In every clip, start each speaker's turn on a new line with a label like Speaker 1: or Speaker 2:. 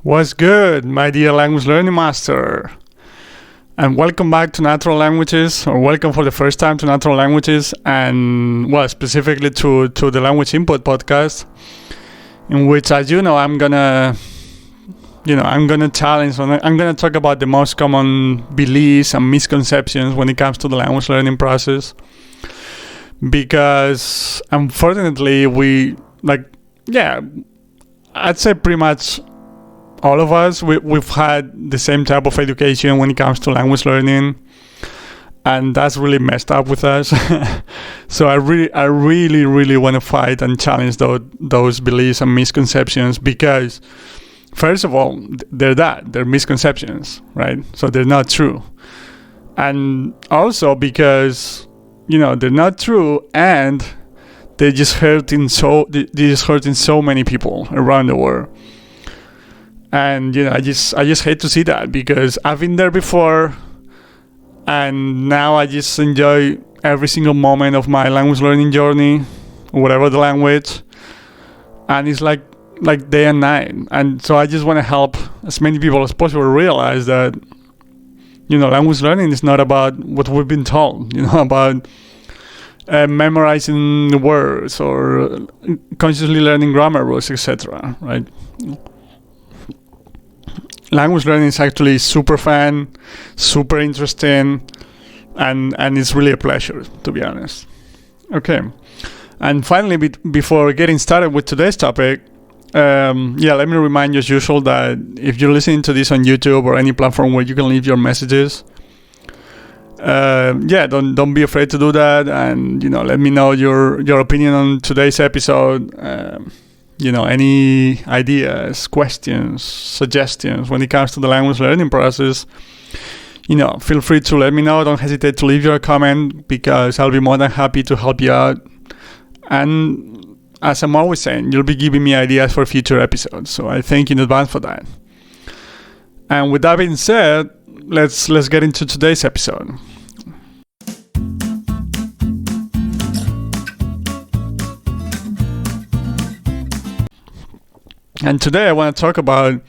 Speaker 1: What's good, my dear language learning master? And welcome back to Natural Languages, or welcome for the first time to Natural Languages, and well, specifically to the Language Input podcast, in which, as you know, I'm gonna challenge, I'm gonna talk about the most common beliefs and misconceptions when it comes to the language learning process. Because unfortunately, I'd say pretty much all of us, we've had the same type of education when it comes to language learning, and that's really messed up with us. So I really want to fight and challenge those beliefs and misconceptions, because first of all, they're misconceptions, right? So they're not true. And also because, they're not true, and they're just hurting so many people around the world. And I just hate to see that, because I've been there before, and now I just enjoy every single moment of my language learning journey, whatever the language, and it's like day and night. And so I just want to help as many people as possible realize that language learning is not about what we've been told, about memorizing words or consciously learning grammar rules, etc. Right? Language learning is actually super fun, super interesting, and it's really a pleasure, to be honest. Okay, and finally, before getting started with today's topic, let me remind you as usual that if you're listening to this on YouTube or any platform where you can leave your messages, don't be afraid to do that, and let me know your opinion on today's episode. Any ideas, questions, suggestions when it comes to the language learning process, feel free to let me know. Don't hesitate to leave your comment, because I'll be more than happy to help you out. And as I'm always saying, you'll be giving me ideas for future episodes, so I thank you in advance for that. And with that being said, let's get into today's episode. And today I want to talk about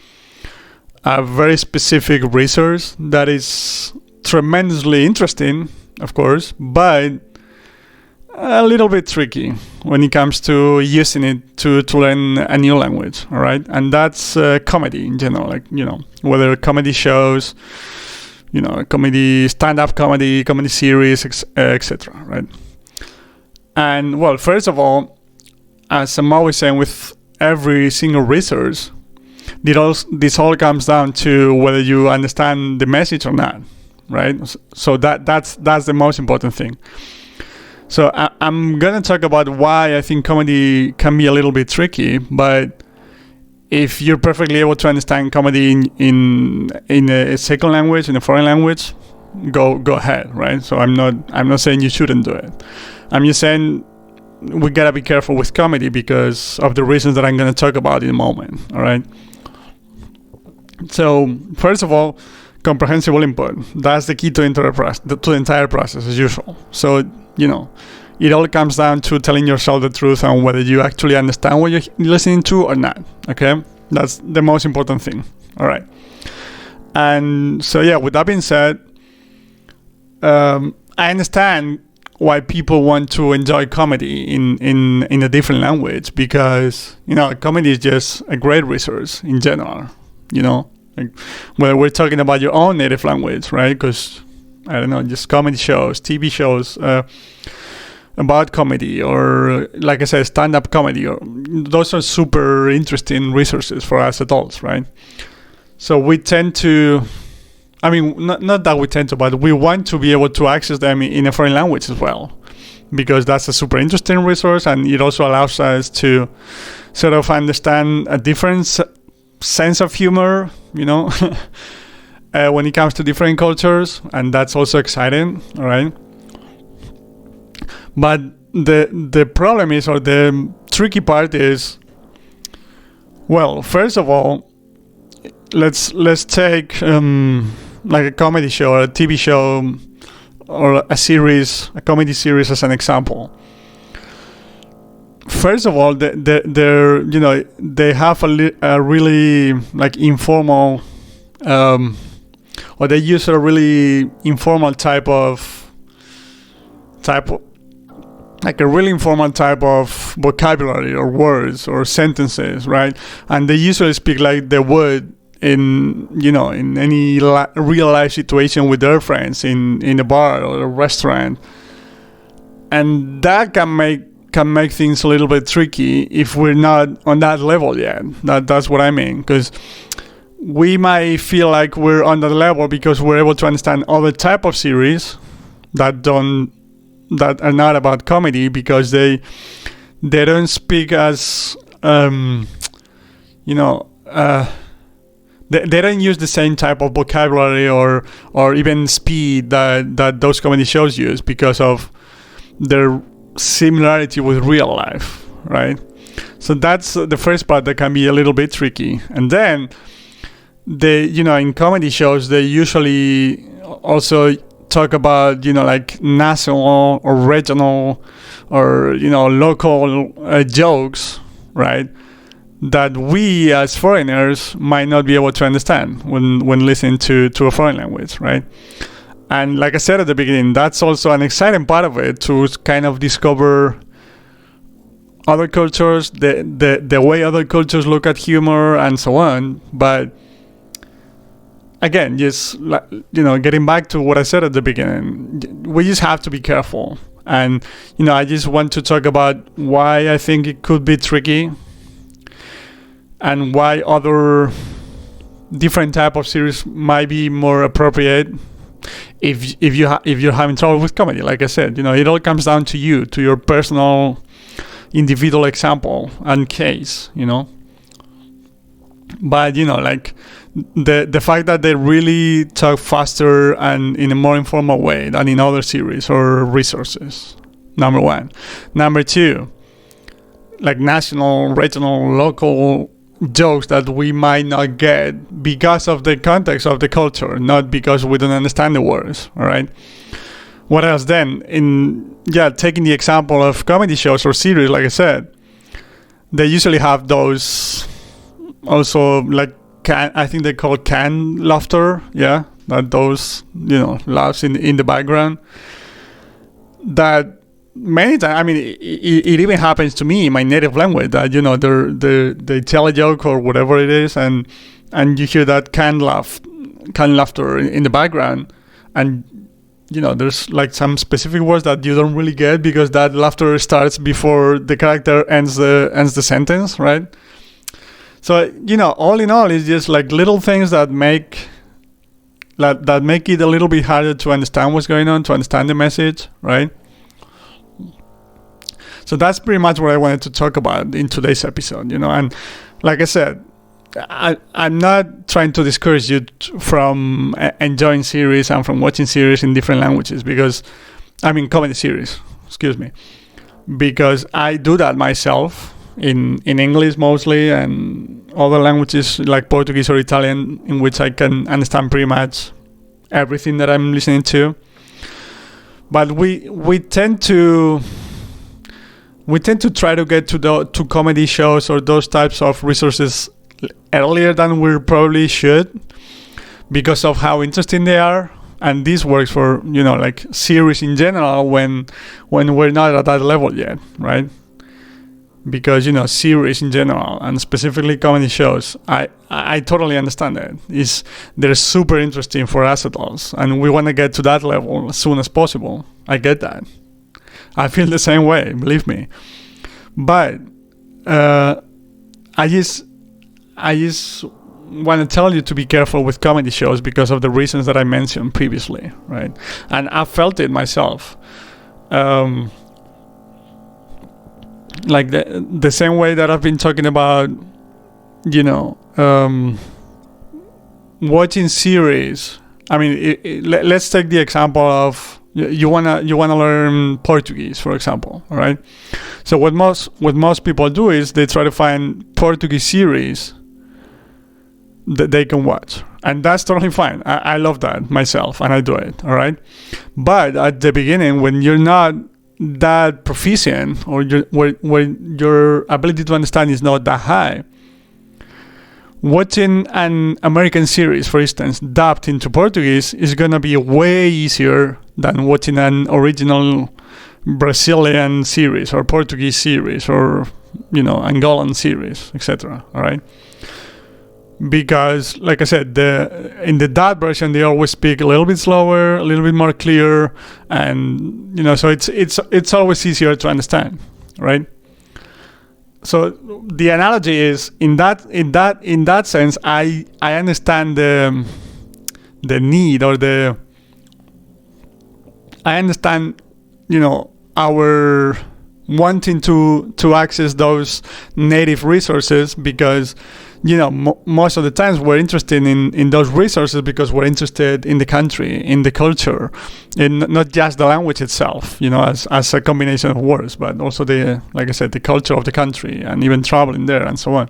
Speaker 1: a very specific resource that is tremendously interesting, of course, but a little bit tricky when it comes to using it to learn a new language, all right? And that's comedy in general, whether comedy shows, comedy, stand-up comedy series, etc., right? And, well, first of all, as I'm always saying with every single resource, this all comes down to whether you understand the message or not, right? So that's the most important thing. So I'm gonna talk about why I think comedy can be a little bit tricky, but if you're perfectly able to understand comedy in a second language, in a foreign language, go ahead, right? So I'm not saying you shouldn't do it. I'm just saying we gotta be careful with comedy because of the reasons that I'm gonna talk about in a moment. All right. So first of all, comprehensible input. That's the key to the entire process, as usual. So it all comes down to telling yourself the truth on whether you actually understand what you're listening to or not. Okay, that's the most important thing. All right. And so with that being said, I understand why people want to enjoy comedy in a different language, because comedy is just a great resource in general, whether we're talking about your own native language, right? Because I don't know, just comedy shows, TV shows about comedy, or like I said, stand-up comedy, or those are super interesting resources for us adults, right? So we tend to, not that we tend to, but we want to be able to access them in a foreign language as well, because that's a super interesting resource, and it also allows us to sort of understand a different sense of humor, when it comes to different cultures, and that's also exciting, all right? But the problem is, or the tricky part is, well, first of all, let's take like a comedy show or a TV show or a comedy series as an example. first of all, they're they have a really like informal, or they use a really informal like a really informal type of vocabulary or words or sentences, right? And they usually speak like they would in any real life situation with their friends in a bar or a restaurant, and that can make things a little bit tricky if we're not on that level yet. That's what I mean, because we might feel like we're on that level because we're able to understand other type of series that are not about comedy, because they don't speak as they don't use the same type of vocabulary or even speed that those comedy shows use, because of their similarity with real life, right? So that's the first part that can be a little bit tricky. And then in comedy shows they usually also talk about like national or regional or local jokes, right, that we as foreigners might not be able to understand when listening to a foreign language, right? And like I said at the beginning, that's also an exciting part of it, to kind of discover other cultures, the way other cultures look at humor and so on. But again, just getting back to what I said at the beginning, we just have to be careful. And I just want to talk about why I think it could be tricky, and why other different type of series might be more appropriate if you're having trouble with comedy. Like I said, it all comes down to you, to your personal individual example and case, But like the fact that they really talk faster and in a more informal way than in other series or resources, number one. Number two, like national, regional, local jokes that we might not get because of the context of the culture, not because we don't understand the words. All right. What else then? Taking the example of comedy shows or series, like I said, they usually have those also, like, I think they call canned laughter. Yeah, that those laughs in the background. That many times, I mean, it even happens to me in my native language, that they tell a joke or whatever it is, and you hear that canned laughter in the background, and there's like some specific words that you don't really get because that laughter starts before the character ends the sentence, right? So all in all, it's just like little things that make it a little bit harder to understand what's going on, to understand the message, right? So that's pretty much what I wanted to talk about in today's episode, and like I said, I'm not trying to discourage you from enjoying series and from watching series in different languages, because comedy series, excuse me, because I do that myself in English mostly, and other languages like Portuguese or Italian, in which I can understand pretty much everything that I'm listening to. But we tend to try to get to comedy shows or those types of resources earlier than we probably should, because of how interesting they are. And this works for like series in general when we're not at that level yet, right? Because series in general, and specifically comedy shows, I totally understand that they're super interesting for us adults, and we want to get to that level as soon as possible. I get that. I feel the same way, believe me. But I just want to tell you to be careful with comedy shows because of the reasons that I mentioned previously, right? And I felt it myself. Like the same way that I've been talking about, watching series. I mean, let's take the example of you wanna learn Portuguese, for example, all right? So what most people do is they try to find Portuguese series that they can watch, and that's totally fine. I love that myself, and I do it, all right? But at the beginning, when you're not that proficient, or where your ability to understand is not that high, watching an American series, for instance, dubbed into Portuguese is going to be way easier than watching an original Brazilian series or Portuguese series or, Angolan series, etc. All right? Because, like I said, in the dub version they always speak a little bit slower, a little bit more clear, and so it's always easier to understand, right? So the analogy is in that sense, I understand the need, or I understand our wanting to access those native resources, because most of the times we're interested in those resources because we're interested in the country, in the culture, in not just the language itself, as a combination of words, but also like I said, the culture of the country, and even traveling there and so on.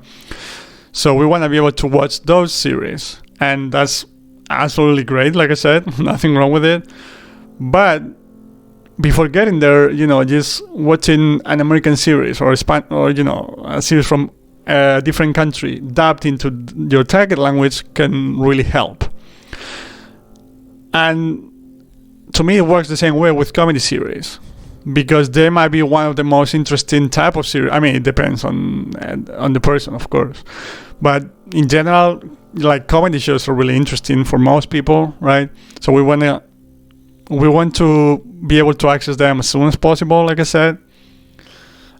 Speaker 1: So we want to be able to watch those series, and that's absolutely great. Like I said, nothing wrong with it. But before getting there, just watching an American series or a series from a different country dubbed into your target language can really help. And to me, it works the same way with comedy series, because they might be one of the most interesting type of series. I mean, it depends on the person, of course, but in general, like, comedy shows are really interesting for most people, right? So we want to be able to access them as soon as possible, like I said,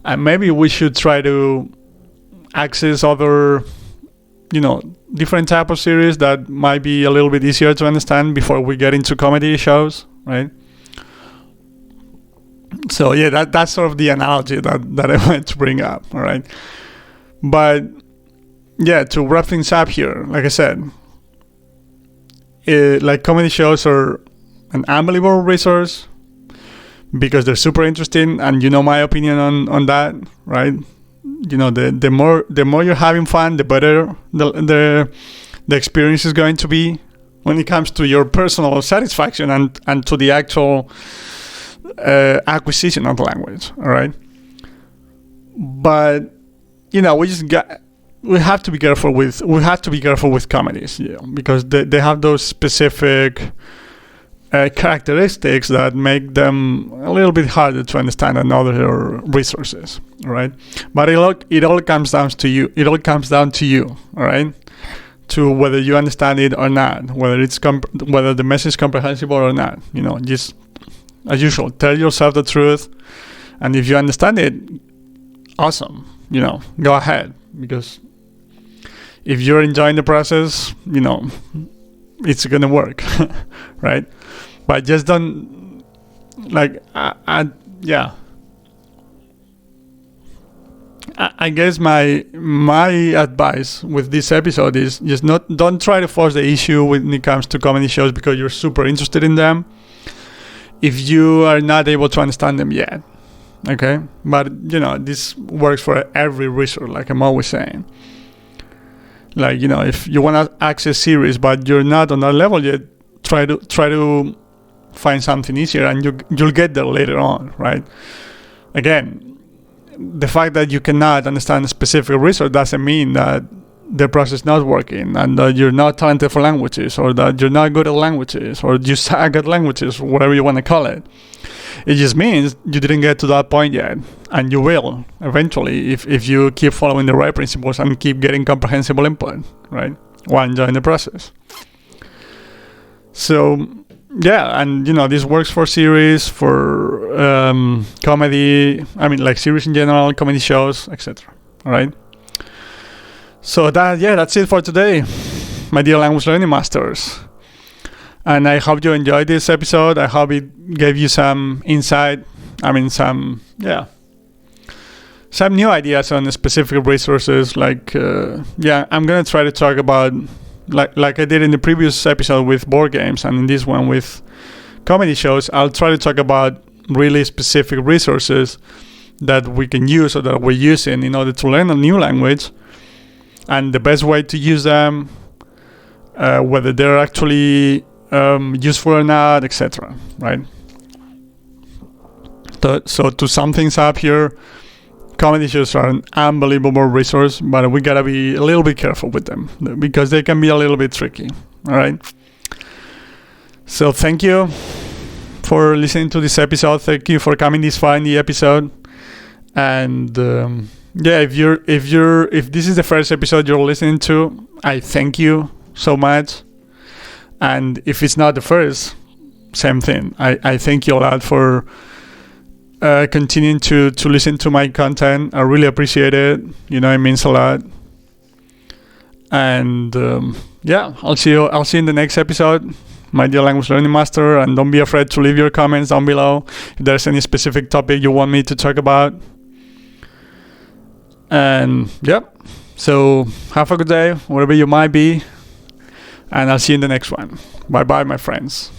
Speaker 1: and maybe we should try to access other different type of series that might be a little bit easier to understand before we get into comedy shows, right? So yeah, that's sort of the analogy that I wanted to bring up. All right, but yeah, to wrap things up here, like I said, like, comedy shows are an unbelievable resource because they're super interesting, and my opinion on that, right? The more you're having fun, the better the experience is going to be when it comes to your personal satisfaction and to the actual acquisition of the language. All right, but we have to be careful with comedies, because they have those specific characteristics that make them a little bit harder to understand than other resources, right? But it all comes down to you. It all comes down to you, all right? To whether you understand it or not, whether whether the message is comprehensible or not. Just as usual, tell yourself the truth, and if you understand it, awesome. Go ahead, because if you're enjoying the process, it's gonna work, right? But just don't, like, yeah. I guess my advice with this episode is just don't try to force the issue when it comes to comedy shows because you're super interested in them if you are not able to understand them yet, okay? But this works for every resource, like I'm always saying. Like, if you want to access series but you're not on that level yet, try to find something easier, and you'll get there later on, right? Again, the fact that you cannot understand a specific resource doesn't mean that the process is not working, and that you're not talented for languages, or that you're not good at languages, or you suck at languages, whatever you want to call it. It just means you didn't get to that point yet, and you will eventually if you keep following the right principles and keep getting comprehensible input, right, while enjoying the process. So yeah, and this works for series, for comedy, like series in general, comedy shows, etc. All right, so that's it for today, my dear language learning masters. And I hope you enjoyed this episode. I hope it gave you some insight. Some new ideas on the specific resources. Like, I'm going to try to talk about, like I did in the previous episode with board games, and in this one with comedy shows, I'll try to talk about really specific resources that we can use or that we're using in order to learn a new language, and the best way to use them, whether they're actually useful or not, etc. Right? So to sum things up here, comedy shows are an unbelievable resource, but we gotta be a little bit careful with them because they can be a little bit tricky. All right. So thank you for listening to this episode. Thank you for coming this far in the episode. And if this is the first episode you're listening to, I thank you so much. And if it's not the first, same thing. I thank you a lot for continuing to listen to my content. I really appreciate it. It means a lot. And I'll see you in the next episode, my dear language learning master. And don't be afraid to leave your comments down below if there's any specific topic you want me to talk about. And so have a good day wherever you might be, and I'll see you in the next one. Bye bye, my friends.